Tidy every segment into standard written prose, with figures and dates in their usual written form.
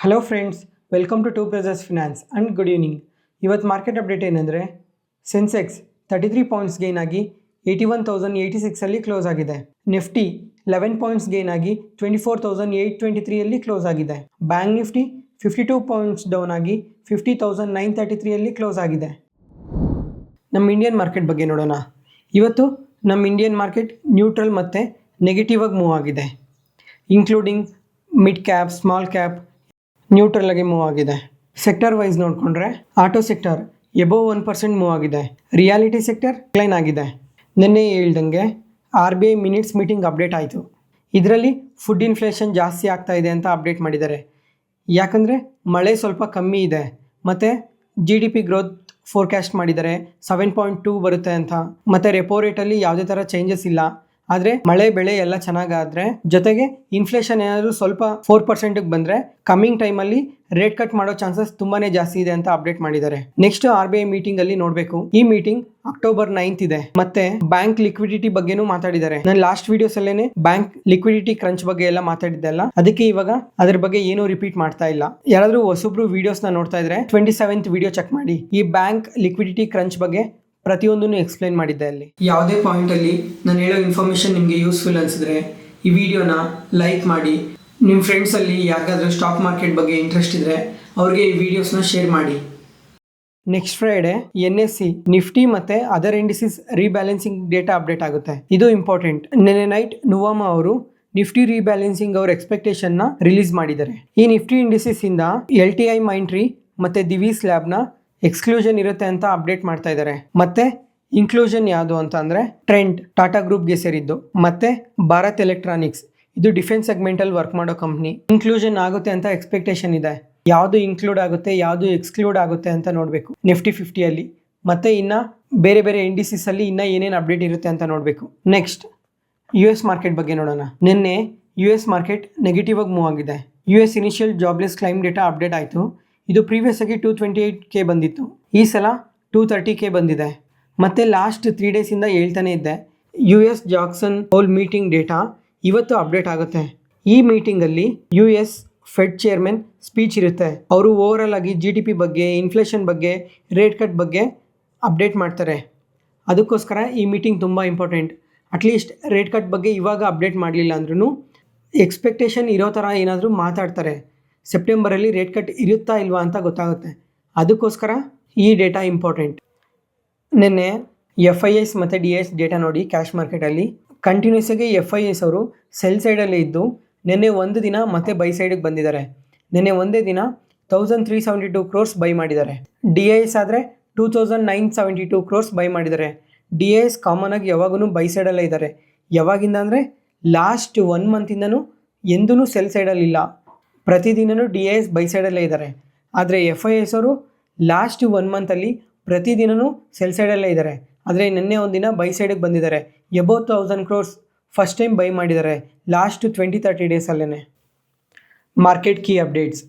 Hello friends, welcome to brothers finance and good evening. ಇವತ್ತು market update ಏನಂದರೆ, sensex 33 points gain ಆಗಿ 81,086 close ಆಗಿದೆ. Nifty 11 points gain ಆಗಿ 24,823 close ಆಗಿದೆ. Bank Nifty 52 points down ಆಗಿ 50,933 close ಆಗಿದೆ. ನಮ್ಮ ಇಂಡಿಯನ್ ಮಾರ್ಕೆಟ್ ಬಗ್ಗೆ ನೋಡೋಣ. ಇವತ್ತು ನಮ್ಮ ಇಂಡಿಯನ್ ಮಾರ್ಕೆಟ್ ನ್ಯೂಟ್ರಲ್ ಮತ್ತು ನೆಗೆಟಿವ್ ಆಗಿ ಮೂವ್ ಆಗಿದೆ. Including mid cap, small cap neutral ಆಗಿ ಮೂವ್ ಆಗಿದೆ. ಸೆಕ್ಟರ್ ವೈಸ್ ನೋಡಿಕೊಂಡ್ರೆ ಆಟೋ ಸೆಕ್ಟರ್ ಎಬೋವ್ 1% ಮೂವ್ ಆಗಿದೆ. ರಿಯಾಲಿಟಿ ಸೆಕ್ಟರ್ ಕ್ಲೈನ್ ಆಗಿದೆ. ನಿನ್ನೆ ಹೇಳ್ದಂಗೆ RBI ಮಿನಿಟ್ಸ್ ಮೀಟಿಂಗ್ ಅಪ್ಡೇಟ್ ಆಯಿತು. ಇದರಲ್ಲಿ ಫುಡ್ ಇನ್ಫ್ಲೇಷನ್ ಜಾಸ್ತಿ ಆಗ್ತಾ ಇದೆ ಅಂತ ಅಪ್ಡೇಟ್ ಮಾಡಿದ್ದಾರೆ. ಯಾಕಂದರೆ ಮಳೆ ಸ್ವಲ್ಪ ಕಮ್ಮಿ ಇದೆ ಮತ್ತು GDP ಗ್ರೋತ್ ಫೋರ್ಕ್ಯಾಸ್ಟ್ ಮಾಡಿದ್ದಾರೆ 7.2 ಬರುತ್ತೆ ಅಂತ. ಮತ್ತು ರೆಪೋ ರೇಟಲ್ಲಿ ಯಾವುದೇ ಥರ ಚೇಂಜಸ್ ಇಲ್ಲ. ಆದರೆ ಮಳೆ ಬೆಳೆ ಎಲ್ಲ ಚೆನ್ನಾಗಾದರೆ, ಜೊತೆಗೆ ಇನ್ಫ್ಲೇಷನ್ ಏನಾದರೂ ಸ್ವಲ್ಪ 4%ಗೆ ಬಂದರೆ ಕಮ್ಮಿಂಗ್ ಟೈಮಲ್ಲಿ ರೇಟ್ ಕಟ್ ಮಾಡೋ ಚಾನ್ಸಸ್ ತುಂಬಾ ಜಾಸ್ತಿ ಇದೆ ಅಂತ ಅಪ್ಡೇಟ್ ಮಾಡಿದ್ದಾರೆ. ನೆಕ್ಸ್ಟ್ RBI ಮೀಟಿಂಗಲ್ಲಿ ನೋಡಬೇಕು. ಈ ಮೀಟಿಂಗ್ ಅಕ್ಟೋಬರ್ 9 ಇದೆ. ಮತ್ತೆ ಬ್ಯಾಂಕ್ ಲಿಕ್ವಿಡಿಟಿ ಬಗ್ಗೆನೂ ಮಾತಾಡಿದ್ದಾರೆ. ನಾನು ಲಾಸ್ಟ್ ವಿಡಿಯೋಸ್ ಅಲ್ಲೇನೆ ಬ್ಯಾಂಕ್ ಲಿಕ್ವಿಡಿಟಿ ಕ್ರಂಚ್ ಬಗ್ಗೆ ಎಲ್ಲ ಮಾತಾಡಿದ್ದೆ ಅಲ್ಲ, ಅದಕ್ಕೆ ಇವಾಗ ಅದ್ರ ಬಗ್ಗೆ ಏನೂ ರಿಪೀಟ್ ಮಾಡ್ತಾ ಇಲ್ಲ. ಯಾರಾದರೂ ಹೊಸಬ್ರು ವಿಡಿಯೋಸ್ನ ನೋಡ್ತಾ ಇದ್ರೆ 27th ವಿಡಿಯೋ ಚೆಕ್ ಮಾಡಿ. ಈ ಬ್ಯಾಂಕ್ ಲಿಕ್ವಿಡಿಟಿ ಕ್ರಂಚ್ ಬಗ್ಗೆ ಪ್ರತಿಯೊಂದನ್ನು ಎಕ್ಸ್ಪ್ಲೈನ್ ಮಾಡಿದ್ದೆ. ಅಲ್ಲಿ ಯಾವುದೇ ಪಾಯಿಂಟಲ್ಲಿ ನಾನು ಹೇಳೋ ಇನ್ಫಾರ್ಮೇಷನ್ ನಿಮಗೆ ಯೂಸ್ಫುಲ್ ಅನಿಸಿದ್ರೆ ಈ ವಿಡಿಯೋನ ಲೈಕ್ ಮಾಡಿ. ನಿಮ್ಮ ಫ್ರೆಂಡ್ಸಲ್ಲಿ ಯಾರಿಗಾದ್ರೂ ಸ್ಟಾಕ್ ಮಾರ್ಕೆಟ್ ಬಗ್ಗೆ ಇಂಟ್ರೆಸ್ಟ್ ಇದ್ದರೆ ಅವ್ರಿಗೆ ಈ ವಿಡಿಯೋಸ್ನ ಶೇರ್ ಮಾಡಿ. ನೆಕ್ಸ್ಟ್ ಫ್ರೈಡೆ NSE, ನಿಫ್ಟಿ ಮತ್ತು ಅದರ್ ಇಂಡಿಸಸ್ ರೀಬ್ಯಾಲೆನ್ಸಿಂಗ್ ಡೇಟಾ ಅಪ್ಡೇಟ್ ಆಗುತ್ತೆ. ಇದು ಇಂಪಾರ್ಟೆಂಟ್. ನೆನ್ನೆ ನೈಟ್ ನುವಾಮಾ ಅವರು ನಿಫ್ಟಿ ರೀಬ್ಯಾಲೆನ್ಸಿಂಗ್ ಅವ್ರ ಎಕ್ಸ್ಪೆಕ್ಟೇಷನ್ನ ರಿಲೀಸ್ ಮಾಡಿದ್ದಾರೆ. ಈ ನಿಫ್ಟಿ ಇಂಡಿಸಸ್ ಇಂದ LTI ಮೈಂಟ್ರಿ ಮತ್ತು ದಿವೀಸ್ ಲ್ಯಾಬ್ನ ಎಕ್ಸ್ಕ್ಲೂಷನ್ ಇರುತ್ತೆ ಅಂತ ಅಪ್ಡೇಟ್ ಮಾಡ್ತಾ ಇದ್ದಾರೆ. ಮತ್ತೆ ಇನ್ಕ್ಲೂಷನ್ ಯಾವುದು ಅಂತ ಅಂದರೆ ಟ್ರೆಂಡ್ ಟಾಟಾ ಗ್ರೂಪ್ಗೆ ಸೇರಿದ್ದು, ಮತ್ತೆ ಭಾರತ್ ಎಲೆಕ್ಟ್ರಾನಿಕ್ಸ್, ಇದು ಡಿಫೆನ್ಸ್ ಸೆಗ್ಮೆಂಟಲ್ಲಿ ವರ್ಕ್ ಮಾಡೋ ಕಂಪ್ನಿ. ಇನ್ಕ್ಲೂಷನ್ ಆಗುತ್ತೆ ಅಂತ ಎಕ್ಸ್ಪೆಕ್ಟೇಷನ್ ಇದೆ. ಯಾವುದು ಇನ್ಕ್ಲೂಡ್ ಆಗುತ್ತೆ, ಯಾವುದು ಎಕ್ಸ್ಕ್ಲೂಡ್ ಆಗುತ್ತೆ ಅಂತ ನೋಡಬೇಕು ನಿಫ್ಟಿ 50ಅಲ್ಲಿ. ಮತ್ತೆ ಇನ್ನು ಬೇರೆ ಬೇರೆ ಇಂಡಿಸಸ್ ಅಲ್ಲಿ ಇನ್ನು ಏನೇನು ಅಪ್ಡೇಟ್ ಇರುತ್ತೆ ಅಂತ ನೋಡಬೇಕು. ನೆಕ್ಸ್ಟ್ US ಮಾರ್ಕೆಟ್ ಬಗ್ಗೆ ನೋಡೋಣ. ನಿನ್ನೆ US ಮಾರ್ಕೆಟ್ ನೆಗೆಟಿವ್ ಆಗಿ ಮೂವ್ ಆಗಿದೆ. US initial jobless claim data update ಆಯಿತು. ಇದು ಪ್ರೀವಿಯಸ್ ಆಗಿ 228K ಬಂದಿತ್ತು. ಈ ಸಲ 230K ಬಂದಿದೆ. ಮತ್ತು ಲಾಸ್ಟ್ 3 ಡೇಸಿಂದ ಹೇಳ್ತಾನೆ ಇದ್ದೆ, US Jackson Hole meeting data ಇವತ್ತು ಅಪ್ಡೇಟ್ ಆಗುತ್ತೆ. ಈ ಮೀಟಿಂಗಲ್ಲಿ US ಫೆಡ್ ಚೇರ್ಮನ್ ಸ್ಪೀಚ್ ಇರುತ್ತೆ. ಅವರು ಓವರಾಲ್ ಆಗಿ GDP ಬಗ್ಗೆ, ಇನ್ಫ್ಲೇಷನ್ ಬಗ್ಗೆ, ರೇಟ್ ಕಟ್ ಬಗ್ಗೆ ಅಪ್ಡೇಟ್ ಮಾಡ್ತಾರೆ. ಅದಕ್ಕೋಸ್ಕರ ಈ ಮೀಟಿಂಗ್ ತುಂಬ ಇಂಪಾರ್ಟೆಂಟ್. ಅಟ್ಲೀಸ್ಟ್ ರೇಟ್ ಕಟ್ ಬಗ್ಗೆ ಇವಾಗ ಅಪ್ಡೇಟ್ ಮಾಡಲಿಲ್ಲ ಅಂದ್ರೂ ಎಕ್ಸ್ಪೆಕ್ಟೇಷನ್ ಇರೋ ಥರ ಏನಾದರೂ ಮಾತಾಡ್ತಾರೆ. ಸೆಪ್ಟೆಂಬರಲ್ಲಿ ರೇಟ್ ಕಟ್ ಇರುತ್ತಾ ಇಲ್ವಾ ಅಂತ ಗೊತ್ತಾಗುತ್ತೆ. ಅದಕ್ಕೋಸ್ಕರ ಈ ಡೇಟಾ ಇಂಪಾರ್ಟೆಂಟ್. ನಿನ್ನೆ FIS ಮತ್ತು DIS ಡೇಟಾ ನೋಡಿ. ಕ್ಯಾಶ್ ಮಾರ್ಕೆಟಲ್ಲಿ ಕಂಟಿನ್ಯೂಸ್ ಆಗಿ FIS ಅವರು ಸೆಲ್ ಸೈಡಲ್ಲೇ ಇದ್ದು ನಿನ್ನೆ ಒಂದು ದಿನ ಮತ್ತೆ ಬೈ ಸೈಡಿಗೆ ಬಂದಿದ್ದಾರೆ. ನಿನ್ನೆ ಒಂದೇ ದಿನ 1,372 crores ಬೈ ಮಾಡಿದ್ದಾರೆ. DIS ಆದರೆ 2,972 crores ಬೈ ಮಾಡಿದ್ದಾರೆ. DIS ಕಾಮನ್ ಆಗಿ ಯಾವಾಗೂ ಬೈ ಸೈಡಲ್ಲೇ ಇದ್ದಾರೆ. ಯಾವಾಗಿಂದ ಅಂದರೆ ಲಾಸ್ಟ್ 1 ಮಂತಿಂದನೂ ಎಂದೂ ಸೆಲ್ ಸೈಡಲ್ಲಿಲ್ಲ. ಪ್ರತಿದಿನವೂ DIS ಬೈ ಸೈಡಲ್ಲೇ ಇದ್ದಾರೆ. ಆದರೆ FIS ಅವರು ಲಾಸ್ಟ್ 1 ಮಂತಲ್ಲಿ ಪ್ರತಿದಿನವೂ ಸೆಲ್ ಸೈಡಲ್ಲೇ ಇದ್ದಾರೆ. ಆದರೆ ನಿನ್ನೆ ಒಂದಿನ ಬೈ ಸೈಡಿಗೆ ಬಂದಿದ್ದಾರೆ. Above 1,000 crores first time buy ಮಾಡಿದ್ದಾರೆ ಲಾಸ್ಟ್ 20-30 ಡೇಸಲ್ಲೇ. Market key updates.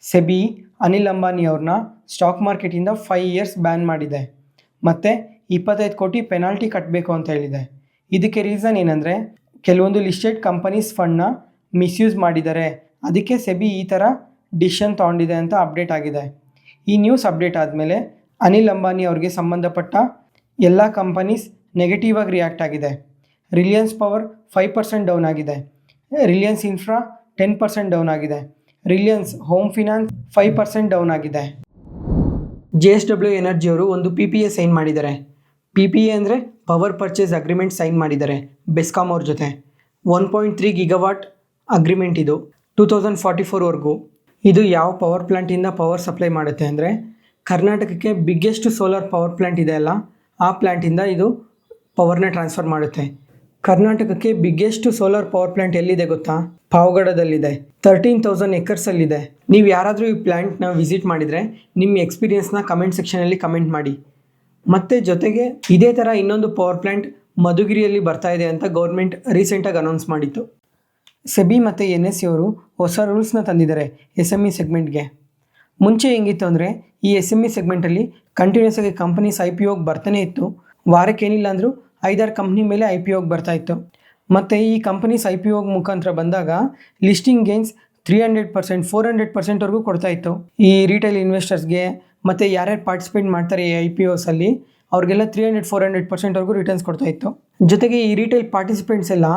SEBI Anil Ambani ಅವ್ರನ್ನ ಸ್ಟಾಕ್ ಮಾರ್ಕೆಟಿಂದ 5 years ಬ್ಯಾನ್ ಮಾಡಿದೆ ಮತ್ತು 25 ಕೋಟಿ ಪೆನಾಲ್ಟಿ ಕಟ್ಟಬೇಕು ಅಂತ ಹೇಳಿದೆ. ಇದಕ್ಕೆ ರೀಸನ್ ಏನಂದರೆ ಕೆಲವೊಂದು ಲಿಸ್ಟೆಡ್ ಕಂಪನೀಸ್ ಫಂಡ್ನ ಮಿಸ್ಯೂಸ್ ಮಾಡಿದ್ದಾರೆ. ಅದಕ್ಕೆ ಸೆಬಿ ಈ ಥರ ಡಿಸಿಷನ್ ತೊಗೊಂಡಿದೆ ಅಂತ ಅಪ್ಡೇಟ್ ಆಗಿದೆ. ಈ ನ್ಯೂಸ್ ಅಪ್ಡೇಟ್ ಆದಮೇಲೆ ಅನಿಲ್ ಅಂಬಾನಿ ಅವ್ರಿಗೆ ಸಂಬಂಧಪಟ್ಟ ಎಲ್ಲ ಕಂಪನೀಸ್ ನೆಗೆಟಿವ್ ಆಗಿ ರಿಯಾಕ್ಟ್ ಆಗಿದೆ. ರಿಲಯನ್ಸ್ ಪವರ್ 5% ಡೌನ್ ಆಗಿದೆ. ರಿಲಯನ್ಸ್ ಇನ್ಫ್ರಾ 10% ಡೌನ್ ಆಗಿದೆ. ರಿಲಯನ್ಸ್ ಹೋಮ್ ಫಿನಾನ್ಸ್ 5% ಡೌನ್ ಆಗಿದೆ. JSW ಎನರ್ಜಿ ಅವರು ಒಂದು PPA ಸೈನ್ ಮಾಡಿದ್ದಾರೆ. PPA ಅಂದರೆ ಪವರ್ ಪರ್ಚೇಸ್ ಅಗ್ರಿಮೆಂಟ್ ಸೈನ್ ಮಾಡಿದ್ದಾರೆ ಬೆಸ್ಕಾಮ್ ಅವ್ರ ಜೊತೆ. 1.3 GW ಅಗ್ರಿಮೆಂಟ್ ಇದು 2044ವರೆಗೂ. ಇದು ಯಾವ ಪವರ್ ಪ್ಲ್ಯಾಂಟಿಂದ ಪವರ್ ಸಪ್ಲೈ ಮಾಡುತ್ತೆ ಅಂದರೆ ಕರ್ನಾಟಕಕ್ಕೆ ಬಿಗ್ಗೆಸ್ಟ್ ಸೋಲಾರ್ ಪವರ್ ಪ್ಲ್ಯಾಂಟ್ ಇದೆ ಅಲ್ಲ, ಆ ಪ್ಲ್ಯಾಂಟಿಂದ ಇದು ಪವರ್ನ ಟ್ರಾನ್ಸ್ಫರ್ ಮಾಡುತ್ತೆ. ಕರ್ನಾಟಕಕ್ಕೆ ಬಿಗ್ಗೆಸ್ಟ್ ಸೋಲಾರ್ ಪವರ್ ಪ್ಲ್ಯಾಂಟ್ ಎಲ್ಲಿದೆ ಗೊತ್ತಾ? ಪಾವಗಡದಲ್ಲಿದೆ. 13,000 acresಸಲ್ಲಿದೆ. ನೀವು ಯಾರಾದರೂ ಈ ಪ್ಲ್ಯಾಂಟ್ನ ವಿಸಿಟ್ ಮಾಡಿದರೆ ನಿಮ್ಮ ಎಕ್ಸ್ಪೀರಿಯನ್ಸ್ನ ಕಮೆಂಟ್ ಸೆಕ್ಷನಲ್ಲಿ ಕಮೆಂಟ್ ಮಾಡಿ. ಮತ್ತು ಜೊತೆಗೆ ಇದೇ ಥರ ಇನ್ನೊಂದು ಪವರ್ ಪ್ಲ್ಯಾಂಟ್ ಮಧುಗಿರಿಯಲ್ಲಿ ಬರ್ತಾ ಇದೆ ಅಂತ ಗೌರ್ಮೆಂಟ್ ರೀಸೆಂಟಾಗಿ ಅನೌನ್ಸ್ ಮಾಡಿತ್ತು. ಸೆಬಿ ಮತ್ತು NSE ಅವರು ಹೊಸ ರೂಲ್ಸ್ನ ತಂದಿದ್ದಾರೆ SME ಸೆಗ್ಮೆಂಟ್ಗೆ. ಮುಂಚೆ ಹೆಂಗಿತ್ತು ಅಂದರೆ ಈ SME ಸೆಗ್ಮೆಂಟಲ್ಲಿ ಕಂಟಿನ್ಯೂಸ್ ಆಗಿ ಕಂಪನೀಸ್ IPOಗೆ ಬರ್ತಾನೆ ಇತ್ತು. ವಾರಕ್ಕೆ ಏನಿಲ್ಲ ಅಂದರೂ 5-6 ಕಂಪ್ನಿ ಮೇಲೆ IPOಗೆ ಬರ್ತಾಯಿತ್ತು. ಮತ್ತು ಈ ಕಂಪನೀಸ್ IPO ಮುಖಾಂತರ ಬಂದಾಗ ಲಿಸ್ಟಿಂಗ್ ಗೇನ್ಸ್ 300%, 400%ವರೆಗೂ ಕೊಡ್ತಾ ಇತ್ತು ಈ ರಿಟೇಲ್ ಇನ್ವೆಸ್ಟರ್ಸ್ಗೆ. ಮತ್ತು ಯಾರ್ಯಾರು ಪಾರ್ಟಿಸಿಪೇಟ್ ಮಾಡ್ತಾರೆ ಈ IPOs ಅಲ್ಲಿ ಅವ್ರಿಗೆಲ್ಲ 300-400%ವರೆಗೂ ರಿಟರ್ನ್ಸ್ ಕೊಡ್ತಾ ಇತ್ತು. ಜೊತೆಗೆ ಈ ರಿಟೇಲ್ ಪಾರ್ಟಿಸಿಪೆಂಟ್ಸ್ ಎಲ್ಲ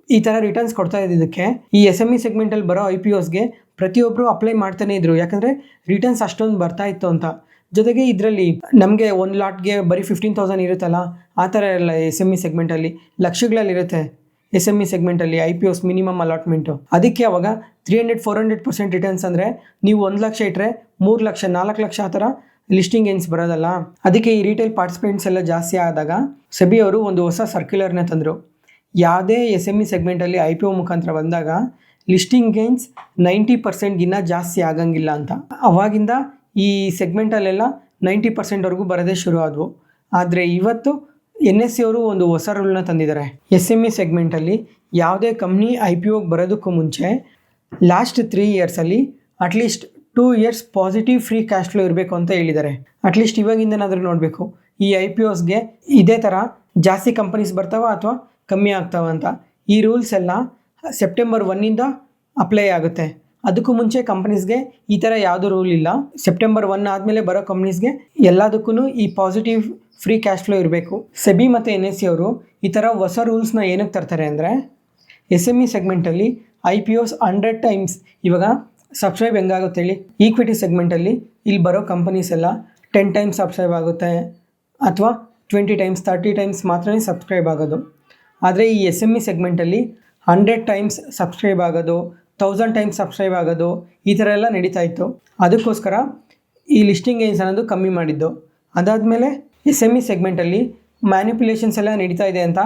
ಈ ಥರ ರಿಟರ್ನ್ಸ್ ಕೊಡ್ತಾ ಇದ್ದಿದ್ದಕ್ಕೆ ಈ SME ಸೆಗ್ಮೆಂಟಲ್ಲಿ ಬರೋ IPOಸ್ಗೆ ಪ್ರತಿಯೊಬ್ಬರು ಅಪ್ಲೈ ಮಾಡ್ತಾನೆ ಇದ್ರು, ಯಾಕಂದರೆ ರಿಟರ್ನ್ಸ್ ಅಷ್ಟೊಂದು ಬರ್ತಾ ಇತ್ತು ಅಂತ. ಜೊತೆಗೆ ಇದರಲ್ಲಿ ನಮಗೆ ಒಂದು ಲಾಟ್ಗೆ ಬರೀ 15,000 ಇರುತ್ತಲ್ಲ, ಆ ಥರ ಎಲ್ಲ SME ಸೆಗ್ಮೆಂಟಲ್ಲಿ ಲಕ್ಷಗಳಲ್ಲಿರುತ್ತೆ. SME ಸೆಗ್ಮೆಂಟಲ್ಲಿ IPOs minimum allotment. ಅದಕ್ಕೆ ಅವಾಗ 300-400% ರಿಟರ್ನ್ಸ್ ಅಂದರೆ ನೀವು 1 ಲಕ್ಷ ಇಟ್ಟರೆ 3 ಲಕ್ಷ 4 ಲಕ್ಷ ಆ ಥರ ಲಿಸ್ಟಿಂಗ್ ಗೇನ್ಸ್ ಬರೋದಲ್ಲ. ಅದಕ್ಕೆ ಈ ರಿಟೇಲ್ ಪಾರ್ಟಿಸಿಪೆಂಟ್ಸ್ ಎಲ್ಲ ಜಾಸ್ತಿ ಆದಾಗ ಸೆಬಿ ಅವರು ಒಂದು ಹೊಸ ಸರ್ಕ್ಯುಲರ್ನ ತಂದರು. ಯಾವುದೇ SME ಸೆಗ್ಮೆಂಟಲ್ಲಿ IPO ಮುಖಾಂತರ ಬಂದಾಗ ಲಿಸ್ಟಿಂಗ್ ಗೇನ್ಸ್ 90%ಗಿನ್ನ ಜಾಸ್ತಿ ಆಗಂಗಿಲ್ಲ ಅಂತ. ಅವಾಗಿಂದ ಈ ಸೆಗ್ಮೆಂಟಲ್ಲೆಲ್ಲ 90%ವರೆಗೂ ಬರೋದೇ ಶುರು ಆದವು. ಆದರೆ ಇವತ್ತು NSE ಅವರು ಒಂದು ಹೊಸ ರೂಲ್ನ ತಂದಿದ್ದಾರೆ. SME ಸೆಗ್ಮೆಂಟಲ್ಲಿ ಯಾವುದೇ ಕಂಪ್ನಿ IPOಗೆ ಬರೋದಕ್ಕೂ ಮುಂಚೆ ಲಾಸ್ಟ್ 3 ಇಯರ್ಸಲ್ಲಿ at least 2 years positive free cash flow ಇರಬೇಕು ಅಂತ ಹೇಳಿದ್ದಾರೆ. ಅಟ್ಲೀಸ್ಟ್ ಇವಾಗಿಂದನಾದರೂ ನೋಡಬೇಕು ಈ IPOಸ್ಗೆ ಇದೇ ಥರ ಜಾಸ್ತಿ ಕಂಪನೀಸ್ ಬರ್ತಾವ ಅಥವಾ ಕಮ್ಮಿ ಆಗ್ತಾವ ಅಂತ. ಈ ರೂಲ್ಸ್ ಎಲ್ಲ ಸೆಪ್ಟೆಂಬರ್ 1ಇಂದ ಅಪ್ಲೈ ಆಗುತ್ತೆ. ಅದಕ್ಕೂ ಮುಂಚೆ ಕಂಪನೀಸ್ಗೆ ಈ ಥರ ಯಾವುದೂ ರೂಲ್ ಇಲ್ಲ. ಸೆಪ್ಟೆಂಬರ್ 1 ಆದಮೇಲೆ ಬರೋ ಕಂಪ್ನೀಸ್ಗೆ ಎಲ್ಲದಕ್ಕೂ ಈ ಪಾಸಿಟಿವ್ ಫ್ರೀ ಕ್ಯಾಶ್ ಫ್ಲೋ ಇರಬೇಕು. ಸೆಬಿ ಮತ್ತು NSE ಅವರು ಈ ಥರ ಹೊಸ ರೂಲ್ಸ್ನ ಏನಕ್ಕೆ ತರ್ತಾರೆ ಅಂದರೆ SME ಸೆಗ್ಮೆಂಟಲ್ಲಿ IPOs 100 ಟೈಮ್ಸ್ ಇವಾಗ ಸಬ್ಸ್ಕ್ರೈಬ್ ಹೆಂಗಾಗುತ್ತೆ ಹೇಳಿ. ಈಕ್ವಿಟಿ ಸೆಗ್ಮೆಂಟಲ್ಲಿ ಇಲ್ಲಿ ಬರೋ ಕಂಪನೀಸ್ ಎಲ್ಲ 10 ಟೈಮ್ಸ್ ಸಬ್ಸ್ಕ್ರೈಬ್ ಆಗುತ್ತೆ ಅಥವಾ 20 ಟೈಮ್ಸ್ 30 ಟೈಮ್ಸ್ ಮಾತ್ರನೇ ಸಬ್ಸ್ಕ್ರೈಬ್ ಆಗೋದು. ಆದರೆ ಈ SME ಸೆಗ್ಮೆಂಟಲ್ಲಿ 100 ಟೈಮ್ಸ್ ಸಬ್ಸ್ಕ್ರೈಬ್ ಆಗೋದು, 1000 ಟೈಮ್ಸ್ ಸಬ್ಸ್ಕ್ರೈಬ್ ಆಗೋದು, ಈ ಥರ ಎಲ್ಲ ನಡೀತಾ ಇತ್ತು. ಅದಕ್ಕೋಸ್ಕರ ಈ ಲಿಸ್ಟಿಂಗ್ ಗೇನ್ಸ್ ಅನ್ನೋದು ಕಮ್ಮಿ ಮಾಡಿದ್ದು. ಅದಾದಮೇಲೆ SME ಸೆಗ್ಮೆಂಟಲ್ಲಿ ಮ್ಯಾನಿಪ್ಯುಲೇಷನ್ಸ್ ಎಲ್ಲ ನಡೀತಾ ಇದೆ ಅಂತ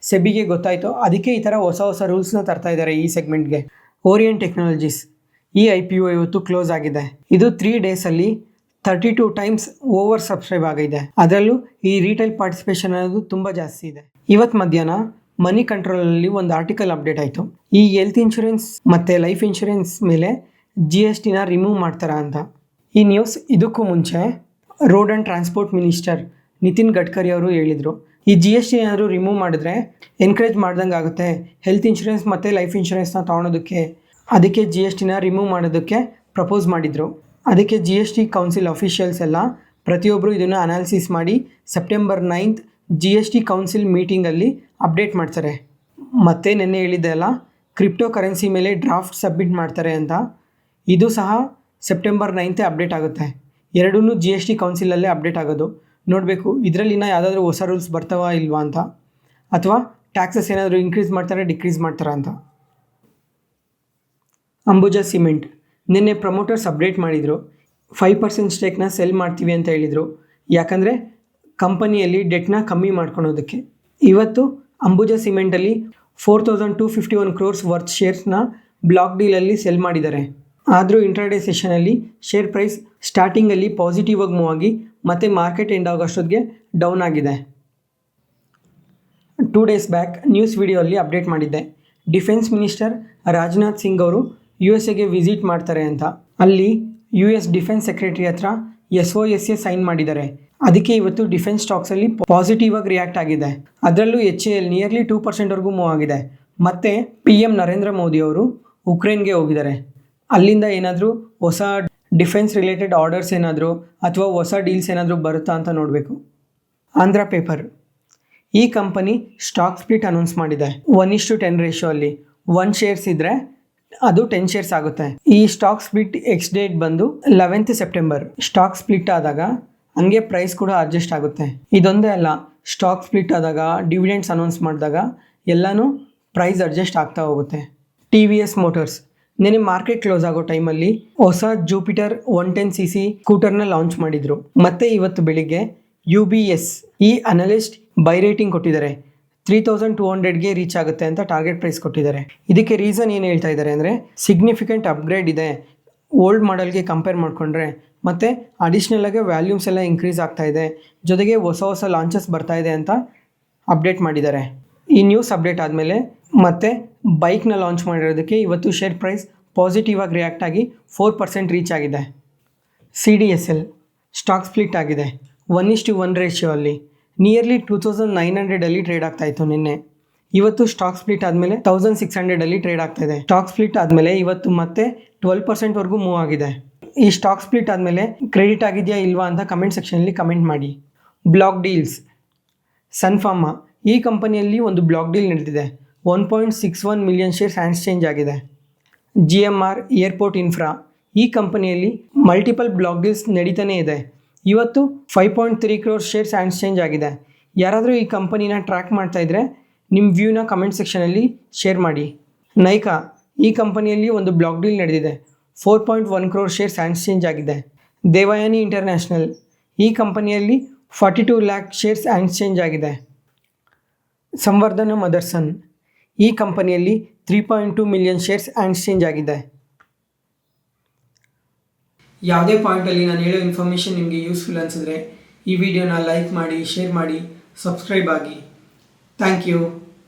ಸೆಬಿಗೆ ಗೊತ್ತಾಯಿತು. ಅದಕ್ಕೆ ಈ ಥರ ಹೊಸ ಹೊಸ ರೂಲ್ಸ್ನ ತರ್ತಾ ಇದ್ದಾರೆ ಈ ಸೆಗ್ಮೆಂಟ್ಗೆ. ಓರಿಯಂಟ್ ಟೆಕ್ನಾಲಜೀಸ್ ಈ IPO ಇವತ್ತು ಕ್ಲೋಸ್ ಆಗಿದೆ. ಇದು 3 ಡೇಸಲ್ಲಿ 32 ಟೈಮ್ಸ್ ಓವರ್ ಸಬ್ಸ್ಕ್ರೈಬ್ ಆಗಿದೆ. ಅದರಲ್ಲೂ ಈ ರಿಟೇಲ್ ಪಾರ್ಟಿಸಿಪೇಷನ್ ಅನ್ನೋದು ತುಂಬ ಜಾಸ್ತಿ ಇದೆ. ಇವತ್ತು ಮಧ್ಯಾಹ್ನ ಮನಿ ಕಂಟ್ರೋಲಲ್ಲಿ ಒಂದು ಆರ್ಟಿಕಲ್ ಅಪ್ಡೇಟ್ ಆಯಿತು. ಈ ಹೆಲ್ತ್ ಇನ್ಶೂರೆನ್ಸ್ ಮತ್ತು ಲೈಫ್ ಇನ್ಶೂರೆನ್ಸ್ ಮೇಲೆ GSTನ ರಿಮೂವ್ ಮಾಡ್ತಾರಾ ಅಂತ. ಈ ನ್ಯೂಸ್ ಇದಕ್ಕೂ ಮುಂಚೆ road and transport minister Nitin Gadkari ಅವರು ಹೇಳಿದರು, ಈ GST ಏನಾದರೂ ರಿಮೂವ್ ಮಾಡಿದ್ರೆ ಎನ್ಕರೇಜ್ ಮಾಡ್ದಂಗೆ ಆಗುತ್ತೆ ಹೆಲ್ತ್ ಇನ್ಶೂರೆನ್ಸ್ ಮತ್ತು ಲೈಫ್ ಇನ್ಶೂರೆನ್ಸ್ನ ತೊಗೊಳೋದಕ್ಕೆ. ಅದಕ್ಕೆ GSTನ ರಿಮೂವ್ ಮಾಡೋದಕ್ಕೆ ಪ್ರಪೋಸ್ ಮಾಡಿದರು. ಅದಕ್ಕೆ GST ಕೌನ್ಸಿಲ್ ಅಫಿಷಿಯಲ್ಸ್ ಎಲ್ಲ ಪ್ರತಿಯೊಬ್ಬರು ಇದನ್ನು ಅನಾಲಿಸಿಸ್ ಮಾಡಿ ಸೆಪ್ಟೆಂಬರ್ 9th GST ಕೌನ್ಸಿಲ್ ಮೀಟಿಂಗಲ್ಲಿ ಅಪ್ಡೇಟ್ ಮಾಡ್ತಾರೆ. ಮತ್ತೆ ನೆನ್ನೆ ಹೇಳಿದ್ದೆ ಅಲ್ಲ, ಕ್ರಿಪ್ಟೋ ಕರೆನ್ಸಿ ಮೇಲೆ ಡ್ರಾಫ್ಟ್ ಸಬ್ಮಿಟ್ ಮಾಡ್ತಾರೆ ಅಂತ. ಇದು ಸಹ ಸೆಪ್ಟೆಂಬರ್ 9th ಅಪ್ಡೇಟ್ ಆಗುತ್ತೆ. ಎರಡೂ GST ಕೌನ್ಸಿಲಲ್ಲೇ ಅಪ್ಡೇಟ್ ಆಗೋದು. ನೋಡಬೇಕು ಇದರಲ್ಲಿನ ಯಾವುದಾದ್ರೂ ಹೊಸ ರೂಲ್ಸ್ ಬರ್ತಾವಾ ಇಲ್ವಾ ಅಂತ, ಅಥವಾ ಟ್ಯಾಕ್ಸಸ್ ಏನಾದರೂ ಇನ್ಕ್ರೀಸ್ ಮಾಡ್ತಾರೆ ಡಿಕ್ರೀಸ್ ಮಾಡ್ತಾರಾ ಅಂತ. ಅಂಬುಜಾ ಸಿಮೆಂಟ್ ನಿನ್ನೆ ಪ್ರಮೋಟರ್ಸ್ ಅಪ್ಡೇಟ್ ಮಾಡಿದರು. 5% ಸ್ಟೇಕ್ನ ಸೆಲ್ ಮಾಡ್ತೀವಿ ಅಂತ ಹೇಳಿದರು, ಯಾಕಂದರೆ ಕಂಪನಿಯಲ್ಲಿ ಡೆಟ್ನ ಕಮ್ಮಿ ಮಾಡ್ಕೊಳೋದಕ್ಕೆ. ಇವತ್ತು ಅಂಬುಜಾ ಸಿಮೆಂಟಲ್ಲಿ 4,251 crores ವರ್ತ್ ಶೇರ್ಸ್ನ ಬ್ಲಾಕ್ ಡೀಲಲ್ಲಿ ಸೆಲ್ ಮಾಡಿದ್ದಾರೆ. ಆದರೂ ಇಂಟ್ರಾಡೇ ಸೆಷನಲ್ಲಿ ಶೇರ್ ಪ್ರೈಸ್ ಸ್ಟಾರ್ಟಿಂಗಲ್ಲಿ ಪಾಸಿಟಿವ್ ಆಗಿ ಮೂವ್ ಆಗಿ ಮತ್ತು ಮಾರ್ಕೆಟ್ ಎಂಡ್ ಆಗೋಷ್ಟೊತ್ತಿಗೆ ಡೌನ್ ಆಗಿದೆ. 2 ಡೇಸ್ ಬ್ಯಾಕ್ ನ್ಯೂಸ್ ವಿಡಿಯೋಲ್ಲಿ ಅಪ್ಡೇಟ್ ಮಾಡಿದ್ದೆ, ಡಿಫೆನ್ಸ್ ಮಿನಿಸ್ಟರ್ ರಾಜನಾಥ್ ಸಿಂಗ್ ಅವರು USA ವಿಸಿಟ್ ಮಾಡ್ತಾರೆ ಅಂತ. ಅಲ್ಲಿ US ಡಿಫೆನ್ಸ್ ಸೆಕ್ರೆಟರಿ ಹತ್ರ SOSA ಸೈನ್ ಮಾಡಿದ್ದಾರೆ. ಅದಕ್ಕೆ ಇವತ್ತು ಡಿಫೆನ್ಸ್ ಸ್ಟಾಕ್ಸಲ್ಲಿ ಪಾಸಿಟಿವ್ ಆಗಿ ರಿಯಾಕ್ಟ್ ಆಗಿದೆ. ಅದರಲ್ಲೂ HAL ನಿಯರ್ಲಿ 2%ವರೆಗೂ ಮೂವ್ ಆಗಿದೆ. ಮತ್ತು PM ನರೇಂದ್ರ ಮೋದಿ ಅವರು ಉಕ್ರೇನ್ಗೆ ಹೋಗಿದ್ದಾರೆ. ಅಲ್ಲಿಂದ ಏನಾದರೂ ಹೊಸ ಡಿಫೆನ್ಸ್ ರಿಲೇಟೆಡ್ ಆರ್ಡರ್ಸ್ ಏನಾದರೂ ಅಥವಾ ಹೊಸ ಡೀಲ್ಸ್ ಏನಾದರೂ ಬರುತ್ತಾ ಅಂತ ನೋಡಬೇಕು. ಆಂಧ್ರ ಪೇಪರ್ ಈ ಕಂಪನಿ ಸ್ಟಾಕ್ ಸ್ಪ್ಲಿಟ್ ಅನೌನ್ಸ್ ಮಾಡಿದೆ. 1:10 ರೇಷಿಯೋ ಅಲ್ಲಿ 1 ಶೇರ್ಸ್ ಇದ್ದರೆ ಅದು 10 ಶೇರ್ಸ್ ಆಗುತ್ತೆ. ಈ ಸ್ಟಾಕ್ ಸ್ಪ್ಲಿಟ್ ಎಕ್ಸ್ ಡೇಟ್ ಬಂದು 11th ಸೆಪ್ಟೆಂಬರ್. ಸ್ಟಾಕ್ ಸ್ಪ್ಲಿಟ್ ಆದಾಗ ಹಂಗೆ ಪ್ರೈಸ್ ಕೂಡ ಅಡ್ಜಸ್ಟ್ ಆಗುತ್ತೆ. ಇದೊಂದೇ ಅಲ್ಲ, ಸ್ಟಾಕ್ ಸ್ಪ್ಲಿಟ್ ಆದಾಗ ಡಿವಿಡೆಂಡ್ಸ್ ಅನೌನ್ಸ್ ಮಾಡಿದಾಗ ಎಲ್ಲನೂ ಪ್ರೈಸ್ ಅಡ್ಜಸ್ಟ್ ಆಗ್ತಾ ಹೋಗುತ್ತೆ. TVS ಮೋಟರ್ಸ್ ನೆನೆ ಮಾರ್ಕೆಟ್ ಕ್ಲೋಸ್ ಆಗೋ ಟೈಮಲ್ಲಿ ಹೊಸ ಜೂಪಿಟರ್ 110cc ಸ್ಕೂಟರ್ನ ಲಾಂಚ್ ಮಾಡಿದರು. ಮತ್ತೆ ಇವತ್ತು ಬೆಳಿಗ್ಗೆ UBS ಈ ಅನಲಿಸ್ಟ್ ಬೈ ರೇಟಿಂಗ್ ಕೊಟ್ಟಿದ್ದಾರೆ. 3,200ಗೆ ರೀಚ್ ಆಗುತ್ತೆ ಅಂತ ಟಾರ್ಗೆಟ್ ಪ್ರೈಸ್ ಕೊಟ್ಟಿದ್ದಾರೆ. ಇದಕ್ಕೆ ರೀಸನ್ ಏನು ಹೇಳ್ತಾ ಇದ್ದಾರೆ ಅಂದರೆ ಸಿಗ್ನಿಫಿಕೆಂಟ್ ಅಪ್ಗ್ರೇಡ್ ಇದೆ ಓಲ್ಡ್ ಮಾಡೆಲ್ಗೆ ಕಂಪೇರ್ ಮಾಡಿಕೊಂಡ್ರೆ, ಮತ್ತು ಅಡಿಷ್ನಲಾಗಿ ವ್ಯಾಲ್ಯೂಮ್ಸ್ ಎಲ್ಲ ಇನ್ಕ್ರೀಸ್ ಆಗ್ತಾ ಇದೆ, ಜೊತೆಗೆ ಹೊಸ ಹೊಸ ಲಾಂಚಸ್ ಬರ್ತಾ ಇದೆ ಅಂತ ಅಪ್ಡೇಟ್ ಮಾಡಿದ್ದಾರೆ. ಈ ನ್ಯೂಸ್ ಅಪ್ಡೇಟ್ ಆದಮೇಲೆ ಮತ್ತೆ ಬೈಕ್ನ ಲಾಂಚ್ ಮಾಡಿರೋದಕ್ಕೆ ಇವತ್ತು ಶೇರ್ ಪ್ರೈಸ್ ಪಾಸಿಟಿವ್ ಆಗಿ ರಿಯಾಕ್ಟ್ ಆಗಿ 4% ರೀಚ್ ಆಗಿದೆ. CDSL ಸ್ಟಾಕ್ ಸ್ಪ್ಲಿಟ್ ಆಗಿದೆ 1:1 ರೇಷಿಯೋ ಅಲ್ಲಿ ನಿಯರ್ಲಿ 2,900 ಟ್ರೇಡ್ ಆಗ್ತಾಯಿತ್ತು ನಿನ್ನೆ. ಇವತ್ತು ಸ್ಟಾಕ್ ಸ್ಪ್ಲಿಟ್ ಆದಮೇಲೆ 1600 ಟ್ರೇಡ್ ಆಗ್ತಾ ಇದೆ. ಸ್ಟಾಕ್ ಸ್ಪ್ಲಿಟ್ ಆದಮೇಲೆ ಇವತ್ತು ಮತ್ತೆ 12% ವರೆಗೂ ಮೂವ್ ಆಗಿದೆ. ಈ ಸ್ಟಾಕ್ ಸ್ಪ್ಲಿಟ್ ಆದಮೇಲೆ ಕ್ರೆಡಿಟ್ ಆಗಿದೆಯಾ ಇಲ್ವಾ ಅಂತ ಕಮೆಂಟ್ ಸೆಕ್ಷನಲ್ಲಿ ಕಮೆಂಟ್ ಮಾಡಿ. Block deals. ಸನ್ ಫಾರ್ಮಾ ಈ ಕಂಪನಿಯಲ್ಲಿ ಒಂದು ಬ್ಲಾಕ್ ಡೀಲ್ ನಡೆದಿದೆ. 1.61 ಮಿಲಿಯನ್ ಶೇರ್ಸ್ ಎಕ್ಸ್ಚೇಂಜ್ ಆಗಿದೆ. GMR ಏರ್ಪೋರ್ಟ್ ಇನ್ಫ್ರಾ ಈ ಕಂಪನಿಯಲ್ಲಿ ಮಲ್ಟಿಪಲ್ ಬ್ಲಾಕ್ ಡೀಲ್ಸ್ ನಡೀತಾನೆ ಇದೆ. ಇವತ್ತು 5.3 crore ಶೇರ್ಸ್ ಎಕ್ಸ್ಚೇಂಜ್ ಆಗಿದೆ. ಯಾರಾದರೂ ಈ ಕಂಪನಿನ ಟ್ರ್ಯಾಕ್ ಮಾಡ್ತಾ ಇದ್ರೆ ನಿಮ್ಮ ವ್ಯೂನ ಕಮೆಂಟ್ ಸೆಕ್ಷನಲ್ಲಿ ಶೇರ್ ಮಾಡಿ. ನೈಕಾ ಈ ಕಂಪನಿಯಲ್ಲಿ ಒಂದು ಬ್ಲಾಕ್ ಡೀಲ್ ನಡೆದಿದೆ. 4.1 crore ಶೇರ್ಸ್ ಎಕ್ಸ್ಚೇಂಜ್ ಆಗಿದೆ. ದೇವಯಾನಿ ಇಂಟರ್ನ್ಯಾಷನಲ್ ಈ ಕಂಪನಿಯಲ್ಲಿ 42 lakh ಶೇರ್ಸ್ ಎಕ್ಸ್ಚೇಂಜ್ ಆಗಿದೆ. ಸಂವರ್ಧನ ಮದರ್ಸನ್ ಈ ಕಂಪನಿಯಲ್ಲಿ 3.2 ಮಿಲಿಯನ್ ಶೇರ್ಸ್ ಎಕ್ಸ್ಚೇಂಜ್ ಆಗಿದೆ. ಯಾವುದೇ ಪಾಯಿಂಟಲ್ಲಿ ನಾನು ಹೇಳೋ ಇನ್ಫಾರ್ಮೇಷನ್ ನಿಮಗೆ ಯೂಸ್ಫುಲ್ ಅನಿಸಿದ್ರೆ ಈ ವಿಡಿಯೋನ ಲೈಕ್ ಮಾಡಿ, ಶೇರ್ ಮಾಡಿ, ಸಬ್ಸ್ಕ್ರೈಬ್ ಆಗಿ. Thank you.